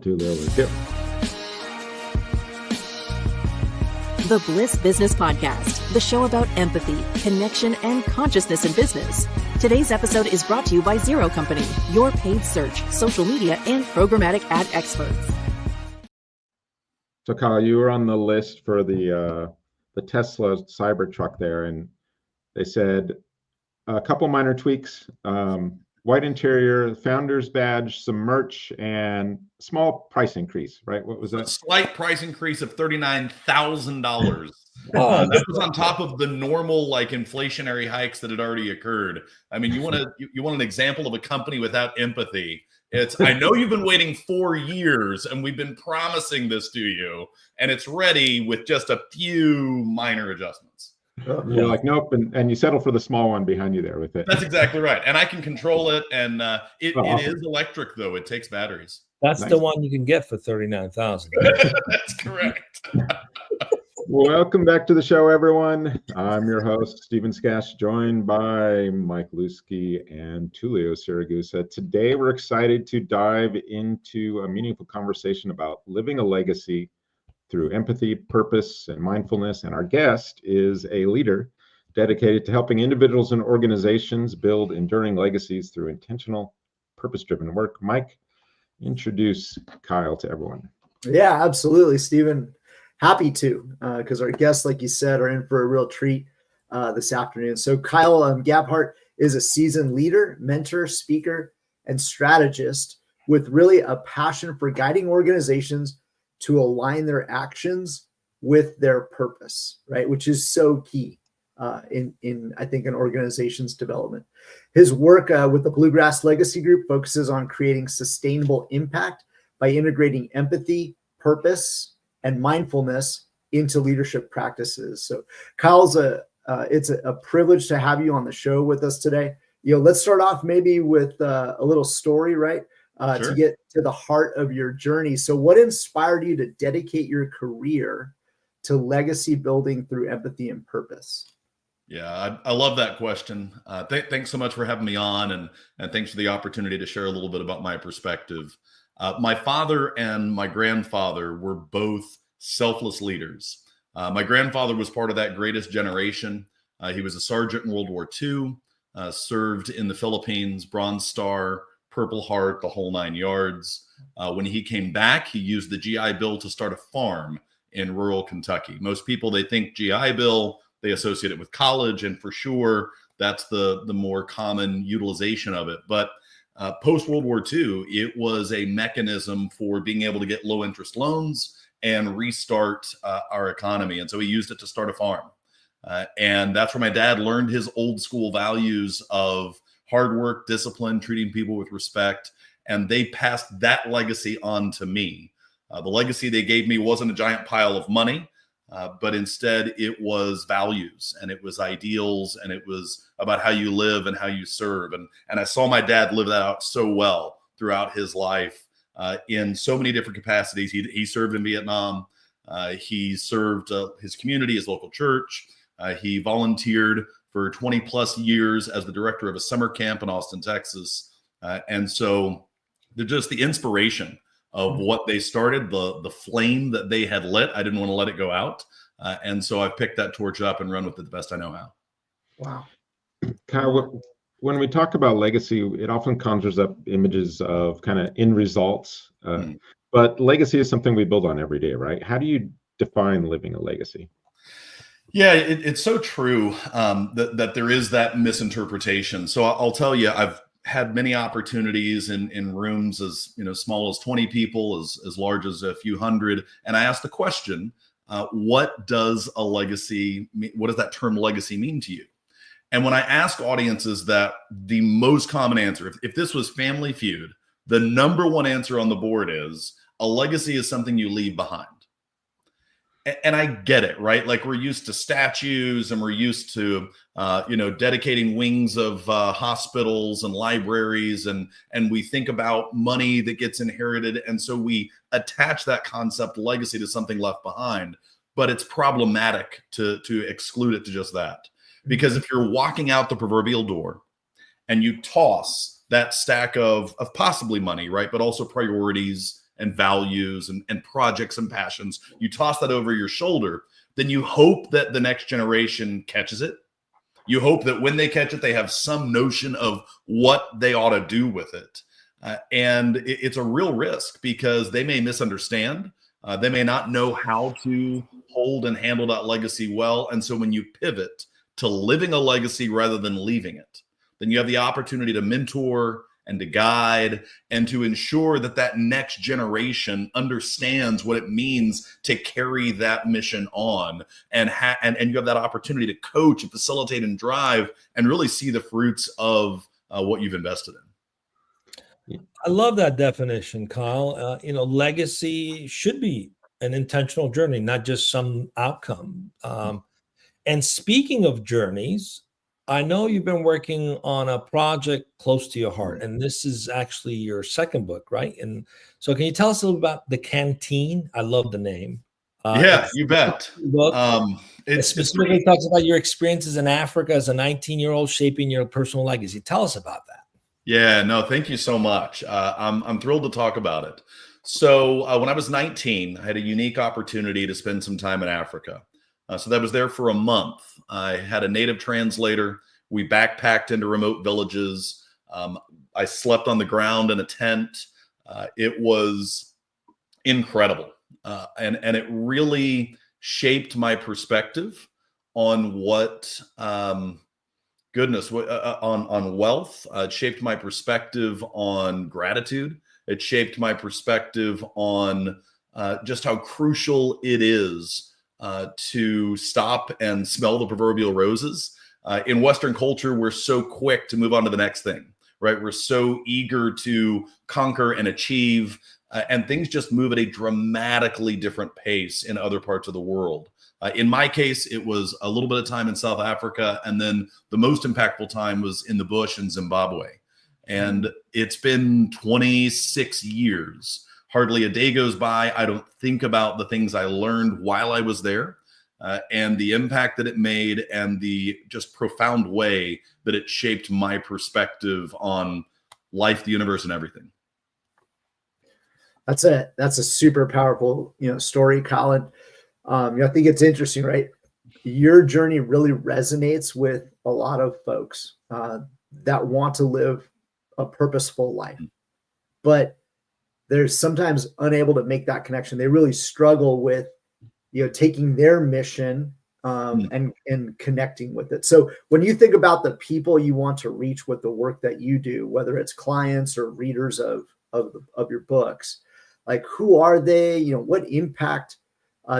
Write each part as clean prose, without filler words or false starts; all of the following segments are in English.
Too little too. The Bliss Business Podcast, the show about empathy, connection, and consciousness in business. Today's episode is brought to you by Zero Company, your paid search, social media, and programmatic ad experts. So, Kyle, you were on the list for the Tesla Cybertruck there, and they said a couple minor tweaks, white interior, founder's badge, some merch, and small price increase, right? What was that? A slight price increase of $39,000. That was on top of the normal inflationary hikes that had already occurred. I mean, you want an example of a company without empathy. I know you've been waiting 4 years and we've been promising this to you, and it's ready with just a few minor adjustments. You're like, nope, and you settle for the small one behind you there with it. That's exactly right. And I can control it, and it is electric, though. It takes batteries. That's nice. The one you can get for $39,000. That's correct. Welcome back to the show, everyone. I'm your host, Stephen Skash, joined by Mike Lusky and Tulio Siragusa. Today, we're excited to dive into a meaningful conversation about living a legacy through empathy, purpose, and mindfulness. And our guest is a leader dedicated to helping individuals and organizations build enduring legacies through intentional, purpose-driven work. Mike, introduce Kyle to everyone. Yeah, absolutely, Stephen. Happy to, because our guests, like you said, are in for a real treat this afternoon. So Kyle Gabhart is a seasoned leader, mentor, speaker, and strategist with really a passion for guiding organizations to align their actions with their purpose, right? Which is so key in I think, an organization's development. His work with the Bluegrass Legacy Group focuses on creating sustainable impact by integrating empathy, purpose, and mindfulness into leadership practices. So Kyle's it's a privilege to have you on the show with us today. Let's start off maybe with a little story, right? Sure. To get to the heart of your journey. So what inspired you to dedicate your career to legacy building through empathy and purpose? Yeah, I love that question. Thanks so much for having me on, and thanks for the opportunity to share a little bit about my perspective. My father and my grandfather were both selfless leaders. My grandfather was part of that greatest generation. He was a sergeant in World War II, served in the Philippines, Bronze Star, Purple Heart, the whole 9 yards. When he came back, he used the GI Bill to start a farm in rural Kentucky. Most people, they think GI Bill, they associate it with college, and for sure, that's the more common utilization of it. But post-World War II, it was a mechanism for being able to get low-interest loans and restart our economy. And so he used it to start a farm. And that's where my dad learned his old school values of hard work, discipline, treating people with respect. And they passed that legacy on to me. The legacy they gave me wasn't a giant pile of money, but instead it was values, and it was ideals, and it was about how you live and how you serve. And I saw my dad live that out so well throughout his life in so many different capacities. He served in Vietnam. He served his community, his local church. He volunteered for 20 plus years as the director of a summer camp in Austin, Texas. And so just the inspiration of what they started, the flame that they had lit, I didn't want to let it go out. And so I've picked that torch up and run with it the best I know how. Wow. Kyle, when we talk about legacy, it often conjures up images of kind of end results. But legacy is something we build on every day, right? How do you define living a legacy? Yeah, it's so true that there is that misinterpretation. So I'll tell you, I've had many opportunities in rooms as small as 20 people, as large as a few hundred, and I asked the question, what does a legacy mean? What does that term legacy mean to you? And when I ask audiences that, the most common answer, if this was Family Feud, the number one answer on the board is a legacy is something you leave behind. And I get it, right? Like, we're used to statues, and we're used to, dedicating wings of hospitals and libraries, and we think about money that gets inherited. And so we attach that concept legacy to something left behind, but it's problematic to exclude it to just that. Because if you're walking out the proverbial door and you toss that stack of possibly money, right, but also priorities and values and projects and passions, you toss that over your shoulder, then you hope that the next generation catches it. You hope that when they catch it, they have some notion of what they ought to do with it. And it's a real risk because they may misunderstand. They may not know how to hold and handle that legacy well. And so when you pivot to living a legacy rather than leaving it, then you have the opportunity to mentor and to guide and to ensure that that next generation understands what it means to carry that mission on, and you have that opportunity to coach and facilitate and drive and really see the fruits of what you've invested in. I love that definition, Kyle. Legacy should be an intentional journey, not just some outcome. And speaking of journeys, I know you've been working on a project close to your heart, and this is actually your second book, right? And so can you tell us a little about the Canteen? I love the name. Yeah, you bet. It specifically talks about your experiences in Africa as a 19-year-old shaping your personal legacy. Tell us about that. Yeah, no, thank you so much. I'm thrilled to talk about it. So when I was 19, I had a unique opportunity to spend some time in Africa. So that was there for a month. I had a native translator. We backpacked into remote villages. I slept on the ground in a tent. It was incredible. And it really shaped my perspective on what, on wealth. It shaped my perspective on gratitude. It shaped my perspective on just how crucial it is to stop and smell the proverbial roses. In Western culture, we're so quick to move on to the next thing, right? We're so eager to conquer and achieve, and things just move at a dramatically different pace in other parts of the world. In my case, it was a little bit of time in South Africa, and then the most impactful time was in the bush in Zimbabwe. And it's been 26 years. Hardly a day goes by I don't think about the things I learned while I was there, and the impact that it made, and the just profound way that it shaped my perspective on life, the universe, and everything. That's a super powerful, story, Colin. I think it's interesting, right? Your journey really resonates with a lot of folks that want to live a purposeful life, but they're sometimes unable to make that connection. They really struggle with, taking their mission and connecting with it. So when you think about the people you want to reach with the work that you do, whether it's clients or readers of your books, like who are they? What impact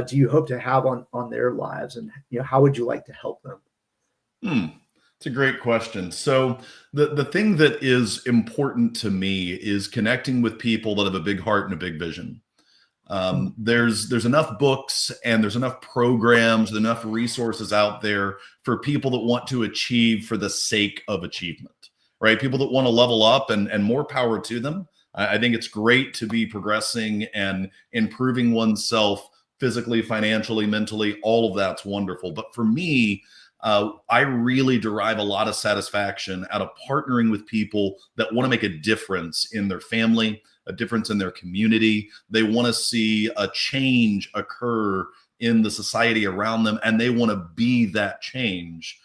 do you hope to have on their lives, and how would you like to help them? It's a great question. So the thing that is important to me is connecting with people that have a big heart and a big vision. There's enough books and there's enough programs, enough resources out there for people that want to achieve for the sake of achievement, right? People that want to level up, and more power to them. I think it's great to be progressing and improving oneself physically, financially, mentally. All of that's wonderful. But for me, I really derive a lot of satisfaction out of partnering with people that want to make a difference in their family, a difference in their community. They want to see a change occur in the society around them, and they want to be that change.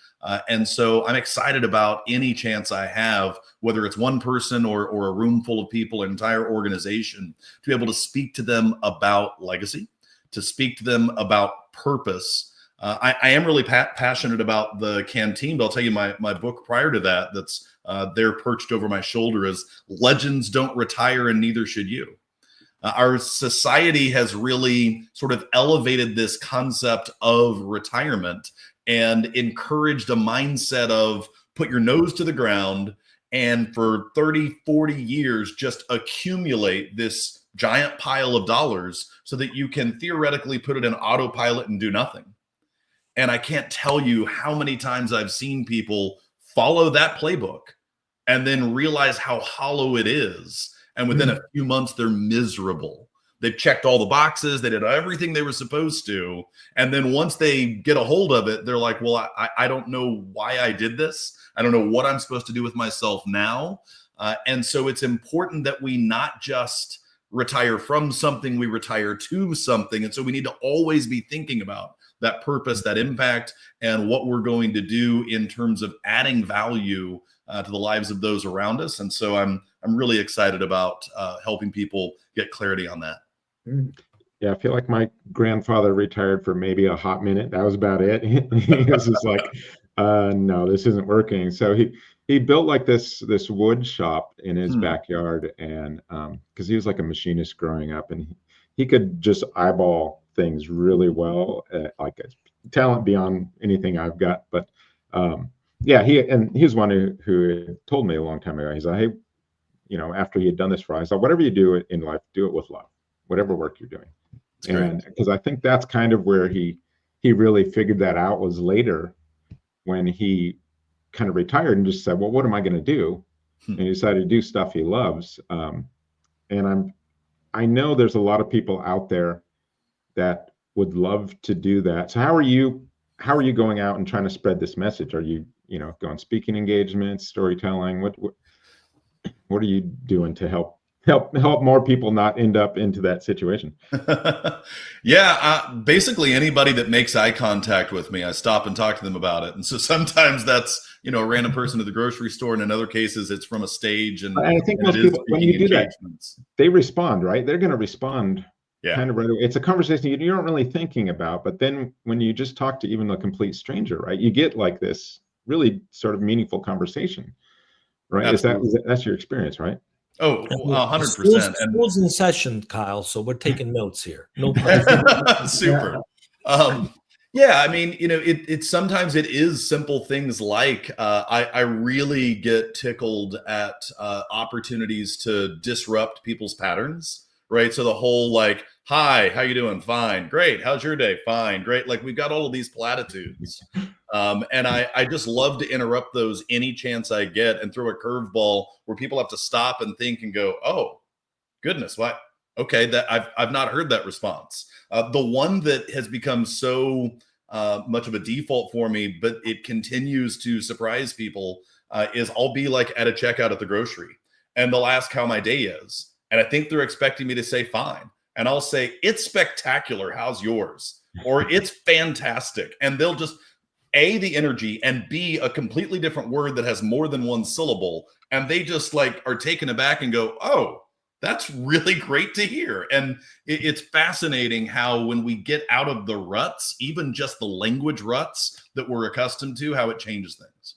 And so I'm excited about any chance I have, whether it's one person or a room full of people, an entire organization, to be able to speak to them about legacy, to speak to them about purpose. I am really passionate about the Canteen, but I'll tell you my book prior to that, that's there perched over my shoulder, is Legends Don't Retire and Neither Should You. Our society has really sort of elevated this concept of retirement and encouraged a mindset of put your nose to the ground and for 30, 40 years, just accumulate this giant pile of dollars so that you can theoretically put it in autopilot and do nothing. And I can't tell you how many times I've seen people follow that playbook and then realize how hollow it is. And within a few months, they're miserable. They've checked all the boxes. They did everything they were supposed to. And then once they get a hold of it, they're like, well, I don't know why I did this. I don't know what I'm supposed to do with myself now. And so it's important that we not just retire from something, we retire to something. And so we need to always be thinking about that purpose, that impact, and what we're going to do in terms of adding value to the lives of those around us. And so I'm really excited about helping people get clarity on that. Yeah, I feel like my grandfather retired for maybe a hot minute. That was about it. He was just like, no, this isn't working. So he built like this wood shop in his backyard, and because he was like a machinist growing up, and he could just eyeball things really well, like a talent beyond anything I've got. But yeah, he's one who told me a long time ago. He's like, hey, after he had done this for us, whatever you do in life, do it with love, whatever work you're doing. And because I think that's kind of where he really figured that out, was later when he kind of retired and just said, well, what am I going to do? And he decided to do stuff he loves. And I know there's a lot of people out there that would love to do that. So how are you going out and trying to spread this message? Are you, going speaking engagements, storytelling? What are you doing to help more people not end up into that situation? Basically anybody that makes eye contact with me, I stop and talk to them about it. And so sometimes that's, a random person at the grocery store. And in other cases, it's from a stage. And I think most people, when you do that, they respond, right? They're going to respond kind of right away. It's a conversation you aren't really thinking about. But then when you just talk to even a complete stranger, right, you get like this really sort of meaningful conversation, right? That's your experience, right? Oh, 100%. School's in session, Kyle, so we're taking notes here. No Super. I mean, it's sometimes it is simple things like I really get tickled at opportunities to disrupt people's patterns, right? So the whole like, hi, how you doing? Fine. Great. How's your day? Fine. Great. Like we've got all of these platitudes. And I just love to interrupt those any chance I get and throw a curveball where people have to stop and think and go, oh, goodness, what? Okay, that I've not heard that response. The one that has become so much of a default for me, but it continues to surprise people, is I'll be like at a checkout at the grocery and they'll ask how my day is. And I think they're expecting me to say fine. And I'll say, it's spectacular. How's yours? Or it's fantastic. And they'll just A, the energy, and B, a completely different word that has more than one syllable. And they just like are taken aback and go, oh, that's really great to hear. And it's fascinating how when we get out of the ruts, even just the language ruts that we're accustomed to, how it changes things.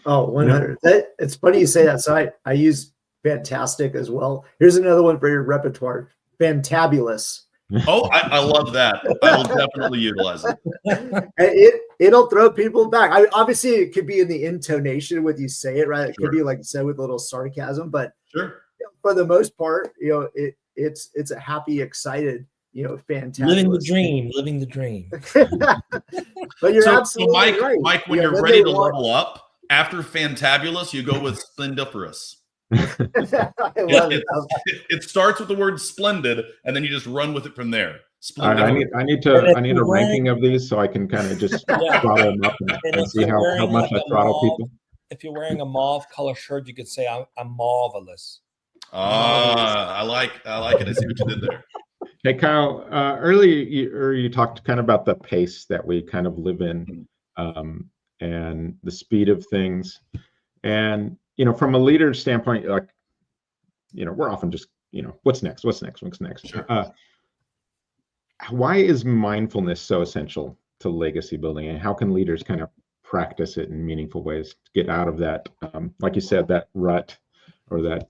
Oh, 100. It's funny you say that. So I use fantastic as well. Here's another one for your repertoire. Fantabulous. Oh, I love that. I will definitely utilize it. It'll throw people back. Obviously, it could be in the intonation when you say it, right? It could be like said with a little sarcasm, but for the most part, it's a happy, excited, fantastic. Living the dream. But you're absolutely right. Mike, when you're ready to level up after fantabulous, you go with splendiferous. It starts with the word splendid, and then you just run with it from there. I need a ranking of these so I can kind of just throttle them up and see how much I throttle people. If you're wearing a mauve color shirt, you could say I'm marvelous. I like it. I see what you did there. Hey Kyle, earlier you talked kind of about the pace that we kind of live in, and the speed of things, and from a leader standpoint, like, we're often just, what's next? Sure. Why is mindfulness so essential to legacy building, and how can leaders kind of practice it in meaningful ways to get out of that, like you said, that rut, or that,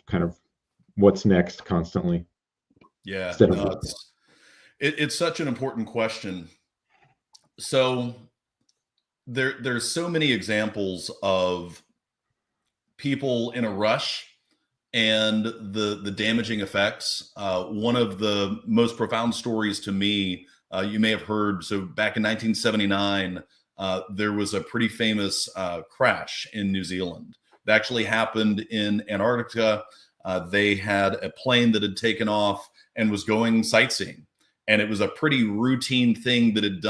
kind of what's next constantly? Yeah, it's such an important question. So there's so many examples of people in a rush and the damaging effects. One of the most profound stories to me, you may have heard. So back in 1979, there was a pretty famous crash in New Zealand. It actually happened in Antarctica. They had a plane that had taken off and was going sightseeing. And it was a pretty routine thing that had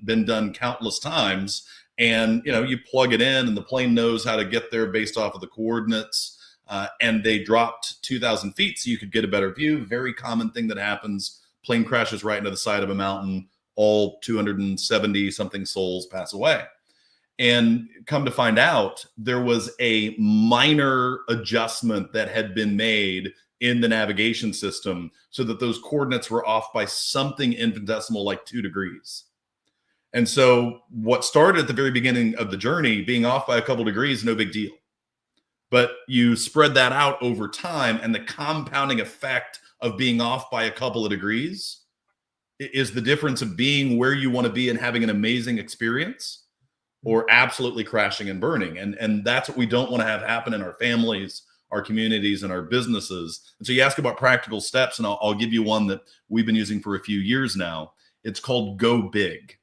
been done countless times. And, you plug it in and the plane knows how to get there based off of the coordinates. and they dropped 2,000 feet so you could get a better view. Very common thing that happens. Plane crashes right into the side of a mountain. All 270 something souls pass away. And come to find out, there was a minor adjustment that had been made in the navigation system so that those coordinates were off by something infinitesimal like 2 degrees. And so what started at the very beginning of the journey, being off by a couple degrees, no big deal. But you spread that out over time, and the compounding effect of being off by a couple of degrees is the difference of being where you want to be and having an amazing experience, or absolutely crashing and burning. And that's what we don't want to have happen in our families, our communities, and our businesses. And so you ask about practical steps, and I'll give you one that we've been using for a few years now. It's called Go Big.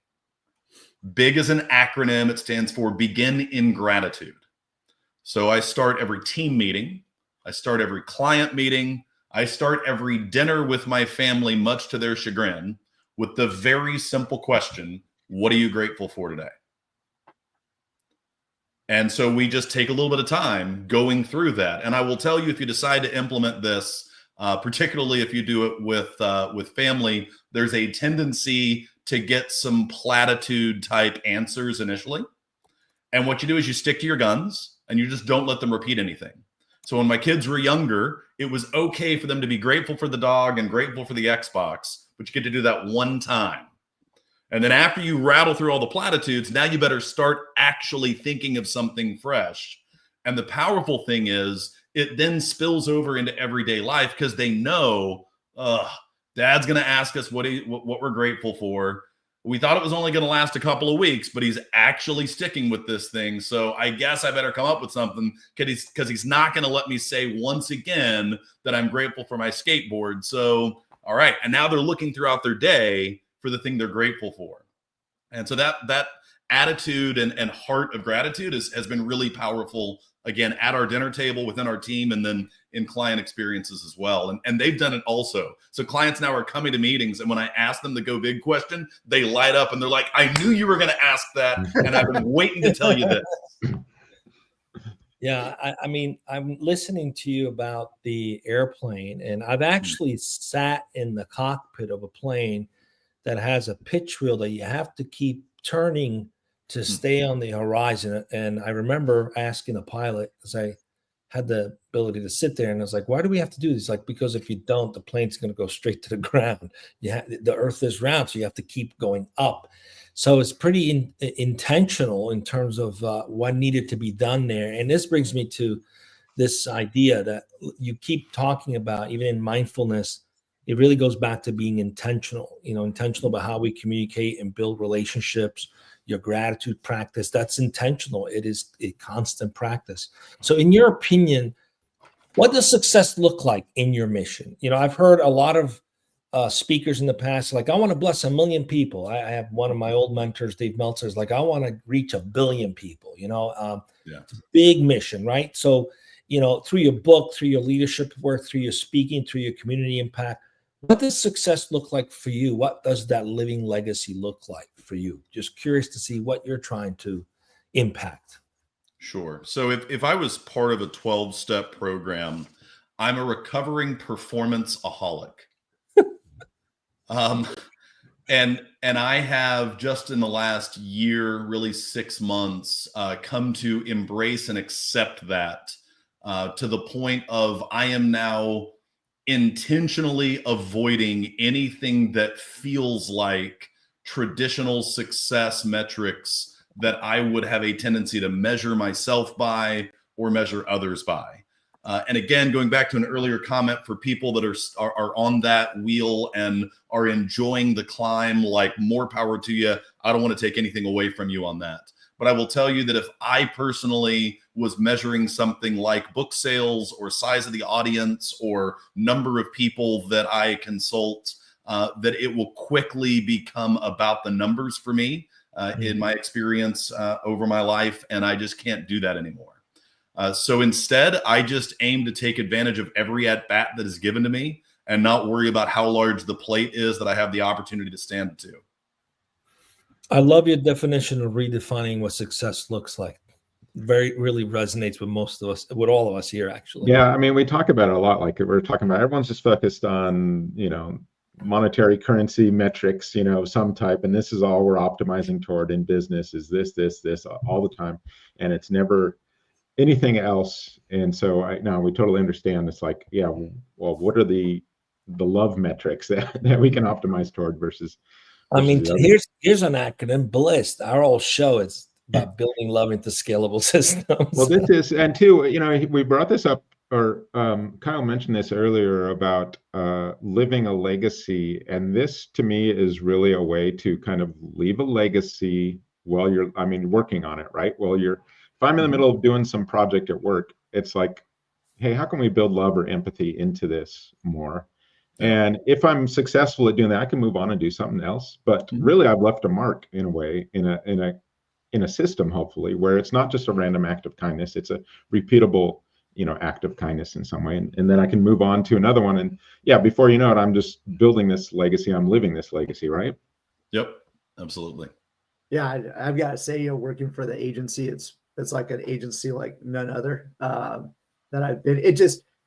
BIG is an acronym. It stands for Begin in Gratitude. So I start every team meeting. I start every client meeting. I start every dinner with my family, much to their chagrin, with the very simple question, what are you grateful for today? And so we just take a little bit of time going through that. And I will tell you, if you decide to implement this, particularly if you do it with family, there's a tendency to get some platitude type answers initially. And what you do is you stick to your guns and you just don't let them repeat anything. So when my kids were younger, it was okay for them to be grateful for the dog and grateful for the Xbox, but you get to do that one time. And then after you rattle through all the platitudes, now you better start actually thinking of something fresh. And the powerful thing is it then spills over into everyday life because they know, Dad's going to ask us what we're grateful for. We thought it was only going to last a couple of weeks, but he's actually sticking with this thing. So I guess I better come up with something because he's not going to let me say once again that I'm grateful for my skateboard. So, all right. And now they're looking throughout their day for the thing they're grateful for. And so that attitude and heart of gratitude has been really powerful, again, at our dinner table, within our team, and then in client experiences as well. And they've done it also. So clients now are coming to meetings, and when I ask them the Go Big question, they light up and they're like, I knew you were going to ask that, and I've been waiting to tell you this. Yeah, I mean, I'm listening to you about the airplane, and I've actually sat in the cockpit of a plane that has a pitch wheel that you have to keep turning to stay on the horizon. And I remember asking the pilot, because I had the ability to sit there, and I was like, why do we have to do this? Like, because if you don't, the plane's going to go straight to the ground. The earth is round, so you have to keep going up. So it's pretty intentional in terms of what needed to be done there. And this brings me to this idea that you keep talking about, even in mindfulness. It really goes back to being intentional, intentional about how we communicate and build relationships. Your gratitude practice, that's intentional. It is a constant practice. So in your opinion, what does success look like in your mission? I've heard a lot of speakers in the past, like, I want to bless 1 million people. I have one of my old mentors, Dave Meltzer, is like, I want to reach 1 billion people, It's a big mission, right? So, through your book, through your leadership work, through your speaking, through your community impact, what does success look like for you? What does that living legacy look like for you? Just curious to see what you're trying to impact. Sure. So if I was part of a 12-step program, I'm a recovering performance-aholic. And I have just in the last year, really 6 months, come to embrace and accept that to the point of I am now intentionally avoiding anything that feels like traditional success metrics that I would have a tendency to measure myself by or measure others by. And again, going back to an earlier comment, for people that are on that wheel and are enjoying the climb, like, more power to you. I don't want to take anything away from you on that. But I will tell you that if I personally was measuring something like book sales or size of the audience or number of people that I consult, that it will quickly become about the numbers for me in my experience over my life. And I just can't do that anymore. So instead, I just aim to take advantage of every at-bat that is given to me and not worry about how large the plate is that I have the opportunity to stand to. I love your definition of redefining what success looks like. really resonates with most of us, with all of us here, actually. Yeah, I mean, we talk about it a lot. Like we're talking about, everyone's just focused on, monetary currency metrics, of some type, and this is all we're optimizing toward in business is this all the time, and it's never anything else. And so we totally understand. It's like, yeah, well, what are the love metrics that we can optimize toward versus I mean, here's an acronym, Bliss. Our whole show is about building love into scalable systems. Well, this is, and two, we brought this up, or Kyle mentioned this earlier about living a legacy. And this to me is really a way to kind of leave a legacy while you're, working on it, right? If I'm in the middle of doing some project at work, it's like, hey, how can we build love or empathy into this more? And if I'm successful at doing that, I can move on and do something else. But really, I've left a mark in a way, in a system, hopefully, where it's not just a random act of kindness. It's a repeatable, act of kindness in some way. And then I can move on to another one. And yeah, before you know it, I'm just building this legacy. I'm living this legacy, right? Yep, absolutely. Yeah, I've got to say, working for the agency, it's like an agency like none other that I've been.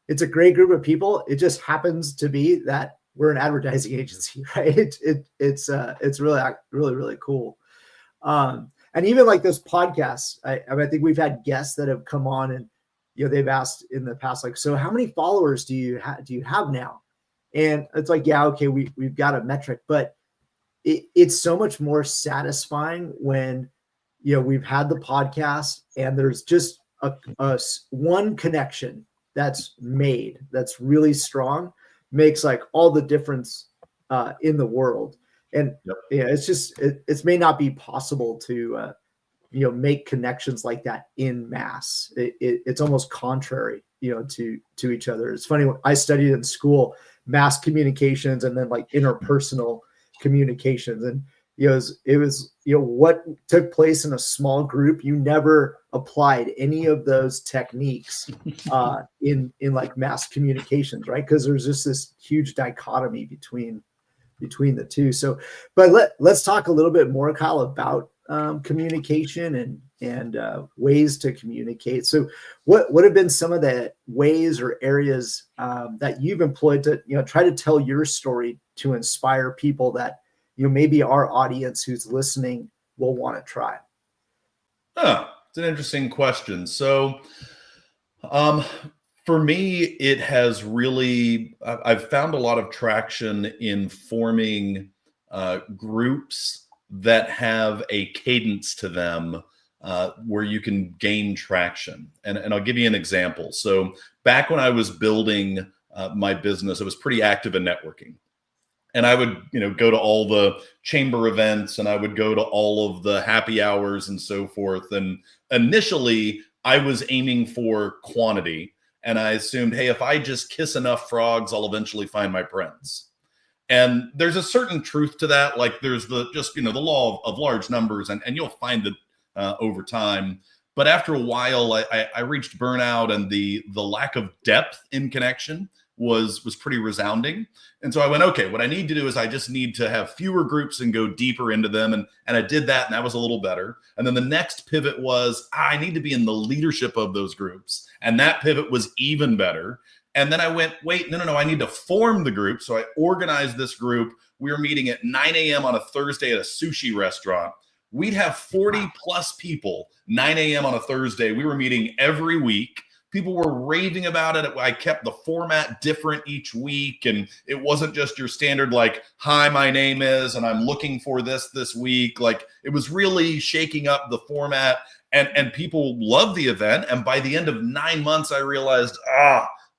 It's a great group of people. It just happens to be that we're an advertising agency, right? It's really, really, really cool. And even like this podcast, I think we've had guests that have come on and, they've asked in the past, like, so how many followers do you have now? And it's like, yeah, okay, we've got a metric, but it's so much more satisfying when, we've had the podcast and there's just a one connection that's made, that's really strong, makes like all the difference in the world. And it's just, it may not be possible to, make connections like that in mass. It's almost contrary, to each other. It's funny, when I studied in school, mass communications and then like interpersonal communications. And, it was what took place in a small group. You never applied any of those techniques in like mass communications, right? Because there's just this huge dichotomy between the two. So, but let's talk a little bit more, Kyle, about communication and ways to communicate. So what have been some of the ways or areas that you've employed to, try to tell your story to inspire people that, maybe our audience who's listening will want to try? It's an interesting question. So, for me, it has really, I've found a lot of traction in forming groups that have a cadence to them where you can gain traction. And I'll give you an example. So back when I was building my business, I was pretty active in networking. And I would, go to all the chamber events and I would go to all of the happy hours and so forth. And initially, I was aiming for quantity. And I assumed, hey, if I just kiss enough frogs, I'll eventually find my prince. And there's a certain truth to that. Like there's the law of large numbers, and you'll find it over time. But after a while, I reached burnout, and the lack of depth in connection was pretty resounding. And so I went, okay, what I need to do is I just need to have fewer groups and go deeper into them. And I did that, and that was a little better. And then the next pivot was I need to be in the leadership of those groups. And that pivot was even better. And then I went, wait, no, I need to form the group. So I organized this group. We were meeting at 9 a.m. on a Thursday at a sushi restaurant. We'd have 40 plus people, 9 a.m. on a Thursday. We were meeting every week. People were raving about it. I kept the format different each week. And it wasn't just your standard, like, hi, my name is, and I'm looking for this week. Like, it was really shaking up the format, and people loved the event. And by the end of 9 months, I realized,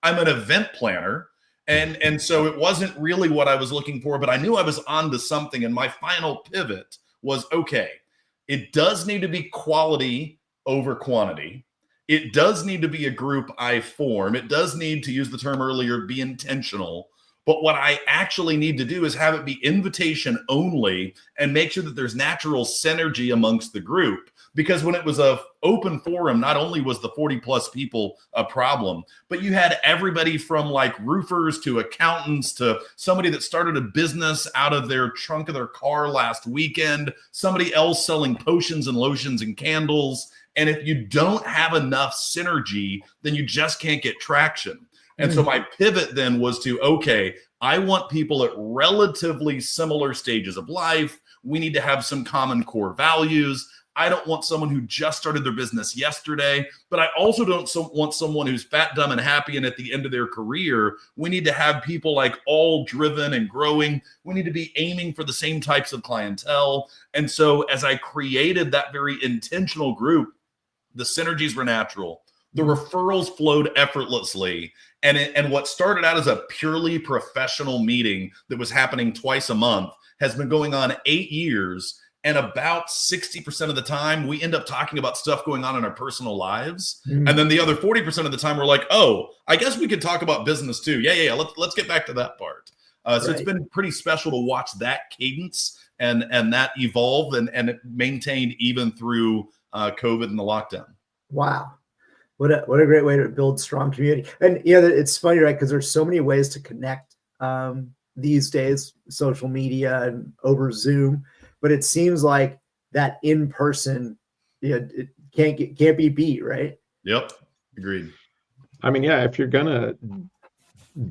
I'm an event planner. And so it wasn't really what I was looking for, but I knew I was onto something. And my final pivot was, okay, it does need to be quality over quantity. It does need to be a group I form. It does need, to use the term earlier, be intentional. But what I actually need to do is have it be invitation only and make sure that there's natural synergy amongst the group. Because when it was an open forum, not only was the 40 plus people a problem, but you had everybody from like roofers to accountants to somebody that started a business out of their trunk of their car last weekend, somebody else selling potions and lotions and candles. And if you don't have enough synergy, then you just can't get traction. And so my pivot then was to, okay, I want people at relatively similar stages of life. We need to have some common core values. I don't want someone who just started their business yesterday, but I also don't want someone who's fat, dumb, and happy and at the end of their career. We need to have people like all driven and growing. We need to be aiming for the same types of clientele. And so as I created that very intentional group, the synergies were natural. The referrals flowed effortlessly. And what started out as a purely professional meeting that was happening twice a month has been going on 8 years. And about 60% of the time, we end up talking about stuff going on in our personal lives. And then the other 40% of the time, we're like, oh, I guess we could talk about business too. Yeah. Let's get back to that part. So It's been pretty special to watch that cadence and that evolve and it maintained even through COVID and the lockdown. Wow. What a great way to build strong community. And it's funny, right? Because there's so many ways to connect these days, social media and over Zoom. But it seems like that in person, it can't be beat, right? Yep, agreed. I mean, yeah, if you're gonna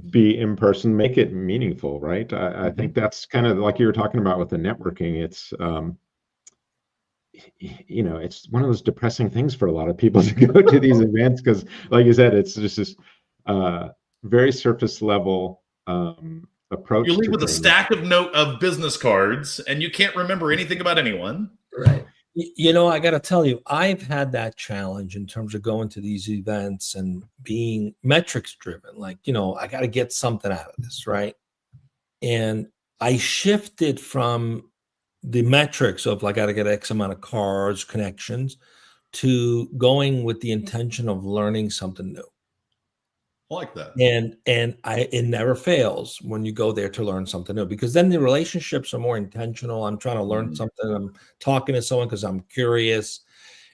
be in person, make it meaningful, right? I think that's kind of like you were talking about with the networking. It's it's one of those depressing things for a lot of people to go to these events because, like you said, it's just this very surface level approach. You leave with a stack of business cards and you can't remember anything about anyone. Right. I got to tell you, I've had that challenge in terms of going to these events and being metrics driven. Like, I got to get something out of this. Right. And I shifted from the metrics of like, I got to get X amount of cards, connections, to going with the intention of learning something new. I like that. And it never fails when you go there to learn something new, because then the relationships are more intentional. I'm trying to learn something. I'm talking to someone because I'm curious.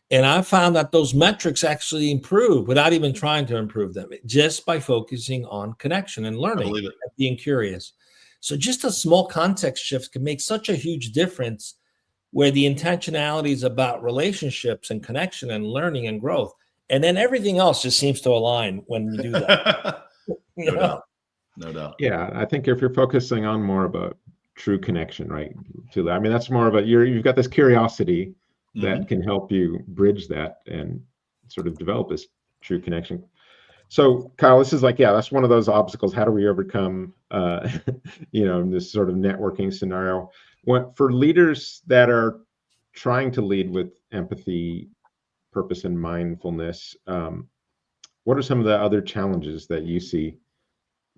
And I found that those metrics actually improve without even trying to improve them, just by focusing on connection and learning and being curious. So just a small context shift can make such a huge difference, where the intentionality is about relationships and connection and learning and growth. And then everything else just seems to align when you do that. No doubt. Yeah, I think if you're focusing on more about true connection, right? I mean, that's more of you've got this curiosity that can help you bridge that and sort of develop this true connection. So, Kyle, this is that's one of those obstacles. How do we overcome, this sort of networking scenario? For leaders that are trying to lead with empathy, purpose, and mindfulness, what are some of the other challenges that you see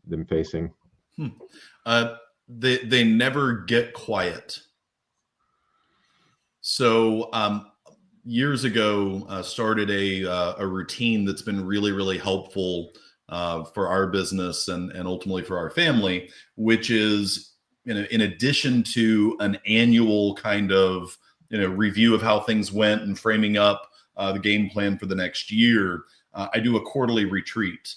them facing? They never get quiet. So years ago, started a routine that's been really, really helpful for our business and ultimately for our family, which is, in addition to an annual kind of review of how things went and framing up the game plan for the next year, I do a quarterly retreat.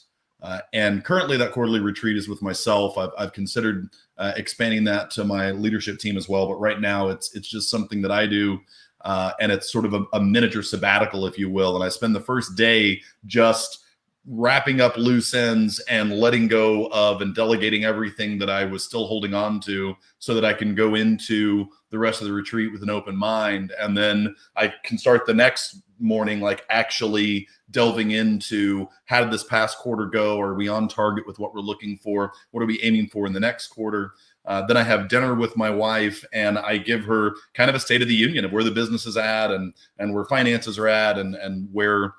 And currently that quarterly retreat is with myself. I've considered expanding that to my leadership team as well. But right now it's just something that I do. And it's sort of a miniature sabbatical, if you will. And I spend the first day just wrapping up loose ends and letting go of and delegating everything that I was still holding on to, so that I can go into the rest of the retreat with an open mind. And then I can start the next morning, like actually delving into, how did this past quarter go? Are we on target with what we're looking for? What are we aiming for in the next quarter? Then I have dinner with my wife and I give her kind of a state of the union of where the business is at and where finances are at and where,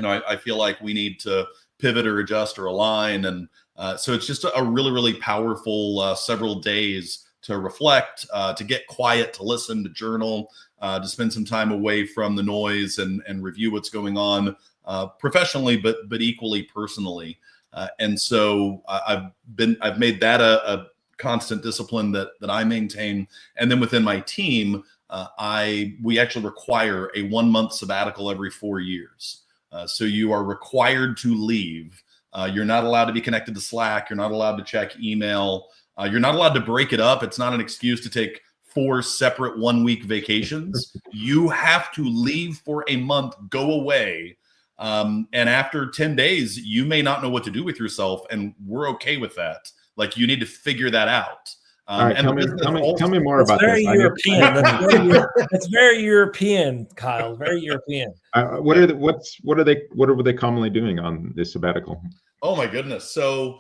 I feel like we need to pivot or adjust or align. And so it's just a really, really powerful several days to reflect, to get quiet, to listen, to journal, to spend some time away from the noise and review what's going on professionally, but equally personally. And so I've made that a constant discipline that I maintain. And then within my team, we actually require a 1-month sabbatical every 4 years. So you are required to leave. You're not allowed to be connected to Slack. You're not allowed to check email. You're not allowed to break it up. It's not an excuse to take 4 separate 1-week vacations. You have to leave for a month, go away. And after 10 days, you may not know what to do with yourself. And we're okay with that. Like, you need to figure that out. All right, tell me more about very this. European. That's very European, Kyle. Very European. What are they commonly doing on this sabbatical? Oh my goodness. So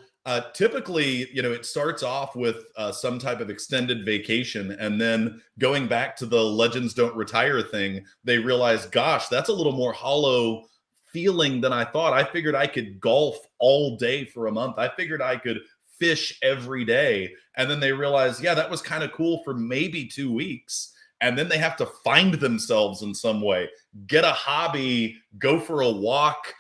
typically, it starts off with some type of extended vacation, and then going back to the legends don't retire thing, they realize, gosh, that's a little more hollow feeling than I thought. I figured I could golf all day for a month. I figured I could fish every day. And then they realize, yeah, that was kind of cool for maybe 2 weeks. And then they have to find themselves in some way, get a hobby, go for a walk,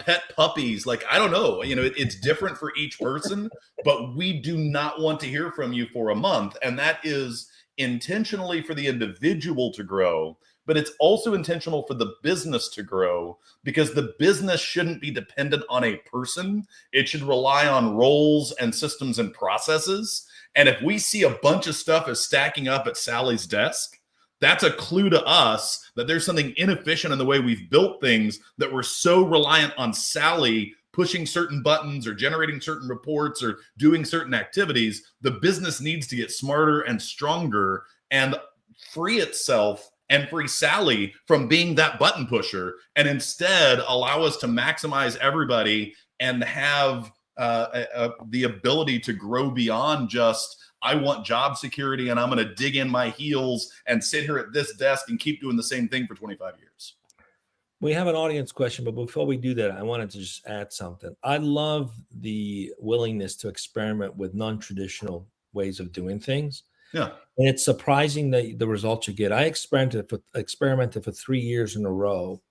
pet puppies. Like, I don't know, it's different for each person, but we do not want to hear from you for a month. And that is intentionally for the individual to grow, but it's also intentional for the business to grow, because the business shouldn't be dependent on a person. It should rely on roles and systems and processes. And if we see a bunch of stuff is stacking up at Sally's desk, that's a clue to us that there's something inefficient in the way we've built things, that we're so reliant on Sally pushing certain buttons or generating certain reports or doing certain activities. The business needs to get smarter and stronger and free itself and free Sally from being that button pusher, and instead allow us to maximize everybody and have the ability to grow beyond just, I want job security and I'm going to dig in my heels and sit here at this desk and keep doing the same thing for 25 years. We have an audience question, but before we do that, I wanted to just add something. I love the willingness to experiment with non-traditional ways of doing things. Yeah. And it's surprising the results you get. I experimented for 3 years in a row,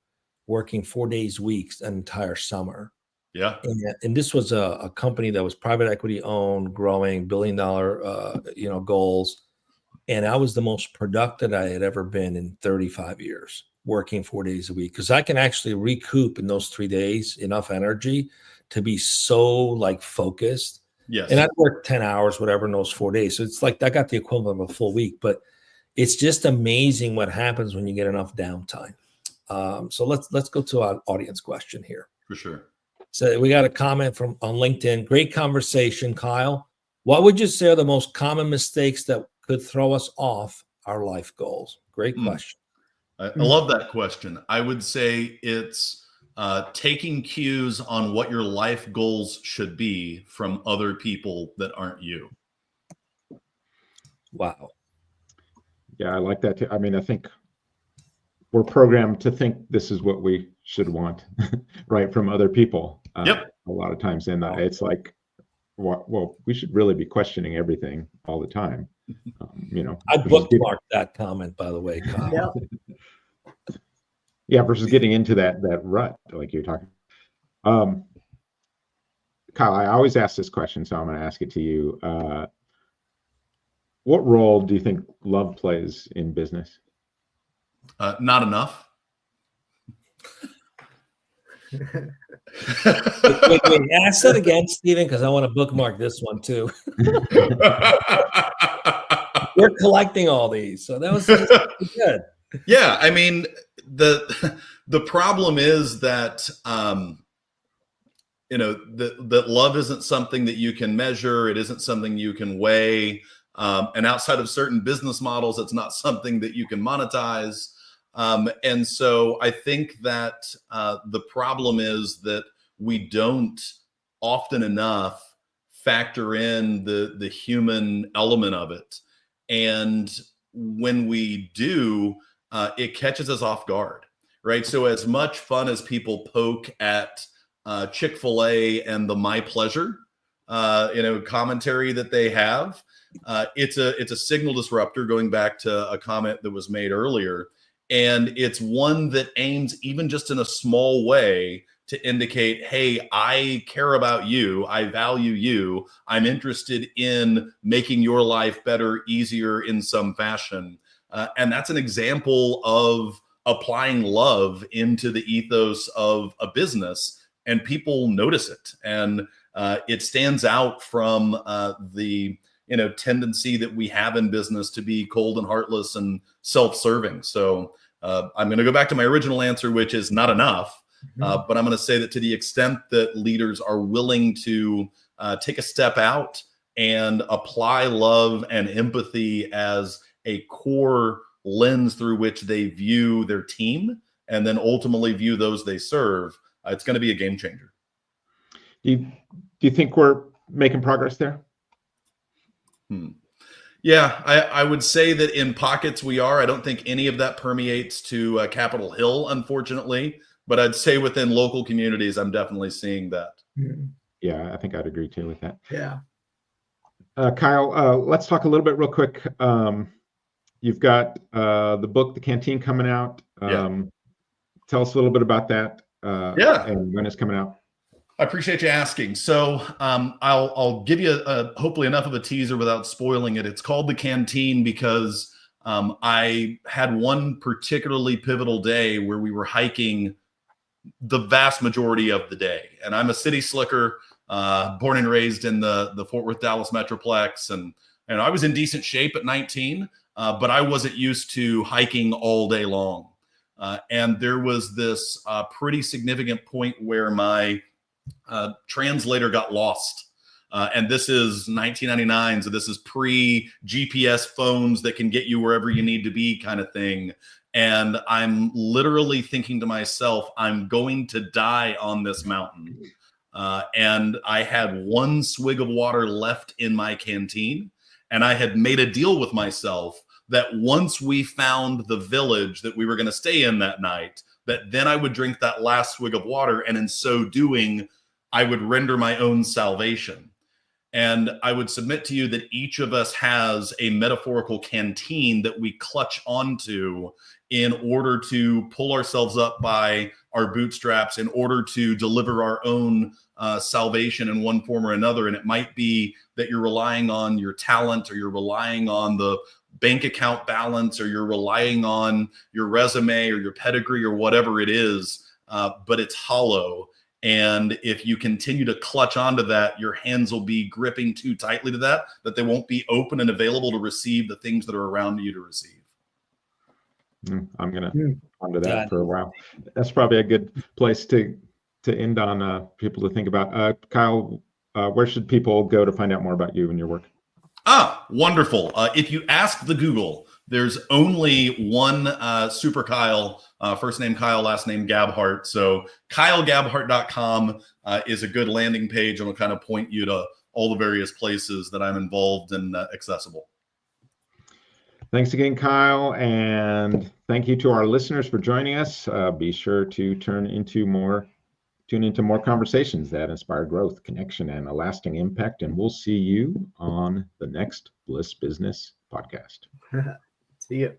working 4 days weeks an entire summer. Yeah. And this was a company that was private equity owned, growing, $1 billion, goals. And I was the most productive I had ever been in 35 years, working 4 days a week, because I can actually recoup in those 3 days enough energy to be so focused. Yes. And I'd work 10 hours, whatever, in those 4 days. So it's like I got the equivalent of a full week, but it's just amazing what happens when you get enough downtime. So let's go to our audience question here. For sure. So we got a comment on LinkedIn. Great conversation, Kyle. What would you say are the most common mistakes that could throw us off our life goals? Great question. I love that question. I would say it's taking cues on what your life goals should be from other people that aren't you. Wow. Yeah, I like that too. I mean, I think we're programmed to think this is what we should want, right, from other people. Yep. A lot of times, and it's like, well, we should really be questioning everything all the time. I bookmarked that comment, by the way, Kyle. Yeah. Yeah, versus getting into that rut like you're talking. Kyle, I always ask this question, so I'm going to ask it to you. What role do you think love plays in business? Not enough. Wait, ask that again, Stephen, because I want to bookmark this one too. We're collecting all these, so that was good. Yeah, I mean, the problem is that that love isn't something that you can measure. It isn't something you can weigh. And outside of certain business models, it's not something that you can monetize. And so I think that the problem is that we don't often enough factor in the human element of it. And when we do, it catches us off guard, right? So as much fun as people poke at Chick-fil-A and the My Pleasure, commentary that they have, it's a signal disruptor, going back to a comment that was made earlier. And it's one that aims, even just in a small way, to indicate, hey, I care about you. I value you. I'm interested in making your life better, easier in some fashion. And that's an example of applying love into the ethos of a business, and people notice it. And it stands out from the tendency that we have in business to be cold and heartless and self-serving. So I'm going to go back to my original answer, which is not enough. But I'm going to say that to the extent that leaders are willing to take a step out and apply love and empathy as a core lens through which they view their team and then ultimately view those they serve, it's going to be a game changer. Do you think we're making progress there? Yeah, I would say that in pockets we are. I don't think any of that permeates to Capitol Hill, unfortunately. But I'd say within local communities, I'm definitely seeing that. Yeah, I think I'd agree too with that. Yeah. Kyle, let's talk a little bit real quick. You've got the book, The Canteen, coming out. Tell us a little bit about that and when it's coming out. I appreciate you asking. So I'll give you hopefully enough of a teaser without spoiling it. It's called The Canteen because I had one particularly pivotal day where we were hiking the vast majority of the day. And I'm a city slicker, born and raised in the Fort Worth, Dallas Metroplex. And I was in decent shape at 19, but I wasn't used to hiking all day long. And there was this pretty significant point where my translator got lost. And this is 1999. So this is pre-GPS phones that can get you wherever you need to be kind of thing. And I'm literally thinking to myself, I'm going to die on this mountain. And I had one swig of water left in my canteen. And I had made a deal with myself that once we found the village that we were going to stay in that night, that then I would drink that last swig of water. And in so doing, I would render my own salvation. And I would submit to you that each of us has a metaphorical canteen that we clutch onto in order to pull ourselves up by our bootstraps, in order to deliver our own salvation in one form or another. And it might be that you're relying on your talent, or you're relying on the bank account balance, or you're relying on your resume or your pedigree or whatever it is, but it's hollow. And if you continue to clutch onto that, your hands will be gripping too tightly to that they won't be open and available to receive the things that are around you to receive. I'm going to onto that for a while. That's probably a good place to end on, people to think about. Kyle, where should people go to find out more about you and your work? Wonderful. If you ask the Google, there's only one Super Kyle, first name Kyle, last name Gabhart. So KyleGabhart.com is a good landing page, and will kind of point you to all the various places that I'm involved and accessible. Thanks again, Kyle. And thank you to our listeners for joining us. Be sure to tune into more conversations that inspire growth, connection, and a lasting impact. And we'll see you on the next Bliss Business Podcast. See you.